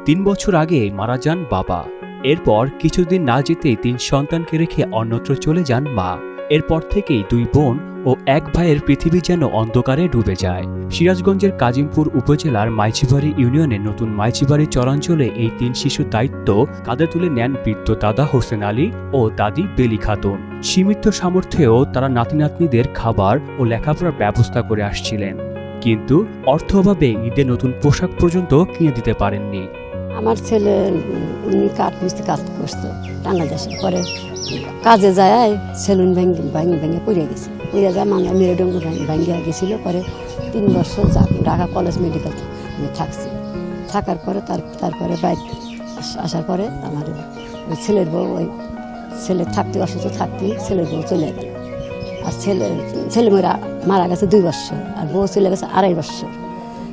3 বছর আগে মারা যান বাবা। এরপর কিছুদিন না যেতেই 3 সন্তানকে রেখে অন্যত্র চলে যান মা। এরপর থেকেই 2 বোন ও 1 ভাইয়ের পৃথিবী যেন অন্ধকারে ডুবে যায়। সিরাজগঞ্জের কাজিমপুর উপজেলার মাইচিবাড়ি ইউনিয়নের নতুন মাইচিবাড়ি চরাঞ্চলে এই 3 শিশুর দায়িত্ব কাঁধে তুলে নেন বৃদ্ধ দাদা হোসেন আলী ও দাদি বেলি খাতুন। সীমিত সামর্থ্যেও তারা নাতি নাতনিদের খাবার ও লেখাপড়ার ব্যবস্থা করে আসছিলেন, কিন্তু অর্থ অভাবে ঈদে নতুন পোশাক পর্যন্ত কিনে দিতে পারেননি। আমার ছেলে উনি কাঠ মিস্ত্রি কাজ করতো বাংলাদেশে, পরে কাজে যায় সেলুন ভেঙে পড়ে গেছে, পড়ে যায় মানে মেরুদণ্ড ভেঙে গেছিলো। পরে 3 বছর ঢাকা কলেজ মেডিকেল থাকছি, থাকার পরে তারপরে বাইরে আসার পরে আমার ওই ছেলের বউ, ওই ছেলে থাকতে অসুস্থ থাকতে ছেলের বউ চলে গেল। আর ছেলে মারা গেছে 2 বছর, আর বউ চলে গেছে 2.5 বছর।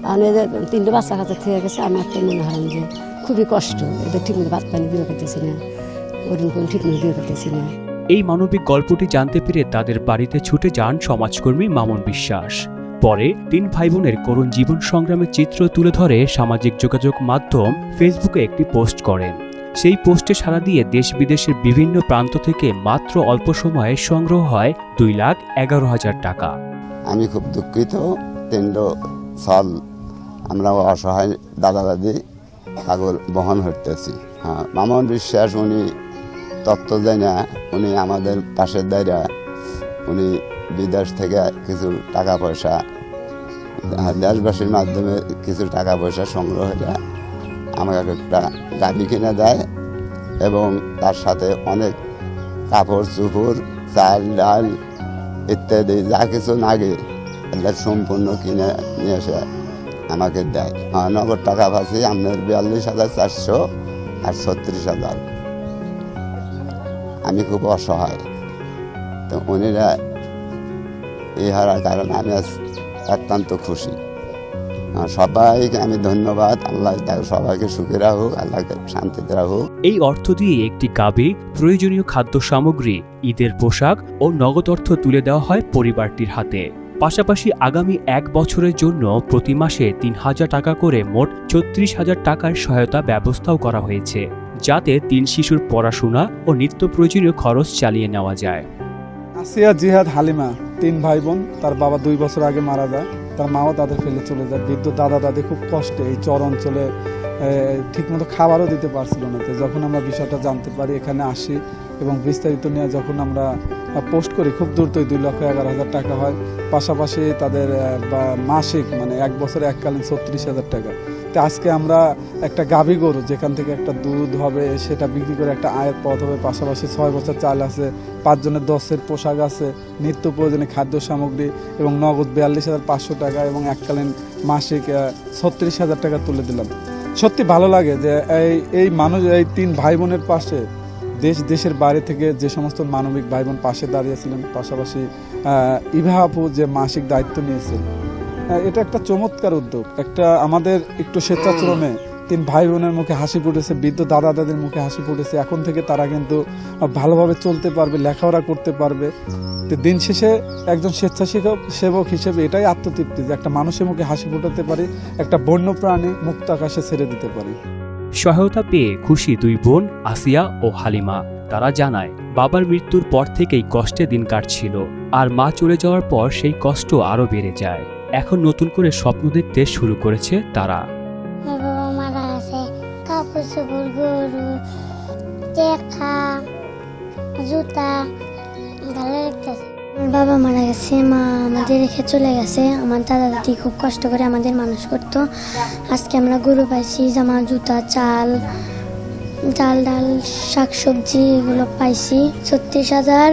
আর এদের 3টে বাচ্চা কাছে থেকে গেছে। আমার তো মনে হয় যে খুবই কষ্ট, এদের ঠিকমতো ভাত পানি দিয়ে পেতেছি না, ওরকম কোনো ঠিকমতো দিয়ে পেতেছি না। এই মানবিক গল্পটি জানতে পেরে তাদের বাড়িতে ছুটে যান সমাজকর্মী মামুন বিশ্বাস। পরে 3 ভাই বোনের করুণ জীবন সংগ্রামের চিত্র তুলে ধরে সামাজিক যোগাযোগ মাধ্যম ফেসবুকে একটি পোস্ট করেন। সেই পোস্টে সাড়া দিয়ে দেশ বিদেশের বিভিন্ন প্রান্ত থেকে মাত্র অল্প সময়ে সংগ্রহ হয় 2,11,000 টাকা। আমি খুব দুঃখিত, 3 সাল আমরা অসহায় দাদা দাদি পাগল বহন হতেছি। হ্যাঁ, মামুন বিশ্বাস উনি তত্ত্ব দেয় না, উনি আমাদের পাশের দায়রা। উনি বিদেশ থেকে কিছু টাকা পয়সা দেশবাসীর মাধ্যমে কিছু টাকা পয়সা সংগ্রহ হলে আমাকে একটা গাড়ি কিনে দেয় এবং তার সাথে অনেক কাপড় চোপড় চাল ডাল ইত্যাদি যা কিছু লাগে এটা সম্পূর্ণ কিনে নিয়ে এসে আমাকে দেয়। নগদ টাকা পাচ্ছি আপনার 42,400 আর 36,000। আমি খুব অসহায়, তো উনিরা এই হারার কারণে আমি আজ অত্যন্ত খুশি। সবাইকে আমি ধন্যবাদ। আল্লাহ সবাইকে সুখে রাখুক, আল্লাহকে শান্তিতে রাখুক। এই অর্থ দিয়ে একটি গাভী, প্রয়োজনীয় খাদ্য সামগ্রী, ঈদের পোশাক ও নগদ অর্থ তুলে দেওয়া হয় পরিবারটির হাতে। পাশাপাশি আগামী 1 বছরের জন্য প্রতি মাসে 3,000 টাকা করে মোট 36,000 টাকার সহায়তা ব্যবস্থাও করা হয়েছে, যাতে 3 শিশুর পড়াশোনা ও নিত্য প্রয়োজনীয় খরচ চালিয়ে নেওয়া যায়। আসিয়া, জিহাদ, হালিমা 3 ভাই বোন। তার বাবা 2 বছর আগে মারা যায়, তার মাও তাদের ফেলে চলে যায়। বৃদ্ধ দাদা দাদি খুব কষ্টে এই চর অঞ্চলে ঠিকমতো খাবারও দিতে পারছিল না। তো যখন আমরা বিষয়টা জানতে পারি, এখানে আসি এবং বিস্তারিত নিয়ে যখন আমরা পোস্ট করি, খুব দ্রুতই 2,11,000 টাকা হয়। পাশাপাশি তাদের মাসিক মানে 1 বছরে এককালীন 36,000 টাকা। তো আজকে আমরা একটা গাভী গরু যেখান থেকে একটা দুধ হবে, সেটা বিক্রি করে একটা আয়ের পথ হবে। পাশাপাশি 6 বছর চাল আছে, 5 জনের 10 পোশাক আছে, নিত্য প্রয়োজনীয় খাদ্য সামগ্রী এবং নগদ 42,500 টাকা এবং এককালীন মাসিক 36,000 টাকা তুলে দিলাম। সত্যি ভালো লাগে যে এই মানুষ, এই 3 ভাই বোনের পাশে দেশের বাইরে থেকে যে সমস্ত মানবিক ভাই বোন পাশে দাঁড়িয়েছিলেন। পাশাপাশি ইভা আপু যে মাসিক দায়িত্ব নিয়েছেন, এটা একটা চমৎকার উদ্যোগ। একটা আমাদের একটু স্বেচ্ছাশ্রমে 3 ভাই বোনের মুখে হাসি ফুটেছে, বৃদ্ধ দাদা দাদির মুখে হাসি ফুটেছে। এখন থেকে তারা কিন্তু ভালোভাবে চলতে পারবে, লেখাপড়া করতে পারবে। তো দিন শেষে একজন স্বেচ্ছাসেবক হিসেবে এটাই আত্মতৃপ্তি যে একটা মানুষের মুখে হাসি ফুটাতে পারি, একটা বন্য প্রাণী মুক্ত আকাশে ছেড়ে দিতে পারি। সহায়তা পেয়ে খুশি 2 বোন আসিয়া ও হালিমা। তারা জানায়, বাবার মৃত্যুর পর থেকেই কষ্টে দিন কাটছিল, আর মা চলে যাওয়ার পর সেই কষ্ট আরো বেড়ে যায়। এখন নতুন করে স্বপ্ন দেখতে শুরু করেছে তারা। বাবা মারা গেছে, কাপড় চোপড়, গরু, টেকা, জুতা ভালো লাগতেছে। আমার বাবা মারা গেছে, মা আমাদের রেখে চলে গেছে। আমার দাদা দাদি খুব কষ্ট করে আমাদের মানুষ করতো। আজকে আমরা গরু পাইছি, জামা, জুতা, চাল ডাল, শাকসবজি এগুলো পাইছি। 36,000,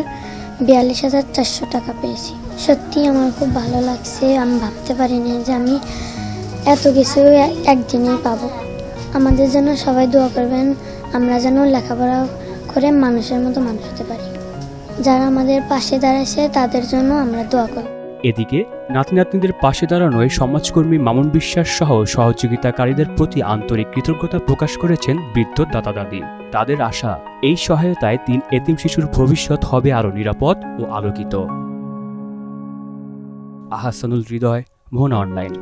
42,400 টাকা পেয়েছি। সত্যি আমার খুব ভালো লাগছে। আমি ভাবতে পারিনি যে আমি এত কিছু একদিনেই পাবো। আমাদের জন্য সবাই দোয়া করবেন, আমরা যেন লেখাপড়া করে মানুষের মতো মানুষ হতে পারি। যারা আমাদের পাশে দাঁড়াইছে তাদের জন্য আমরা দোয়া করি। এদিকে নাতি নাতনিদের পাশে দাঁড়ানোয় সমাজকর্মী মামুন বিশ্বাস সহ সহযোগিতাকারীদের প্রতি আন্তরিক কৃতজ্ঞতা প্রকাশ করেছেন বৃদ্ধ দাদা দাদি। তাদের আশা, এই সহায়তায় 3 এতিম শিশুর ভবিষ্যৎ হবে আরো নিরাপদ ও আলোকিত। আহসানুল হৃদয়, মোহনা অনলাইন।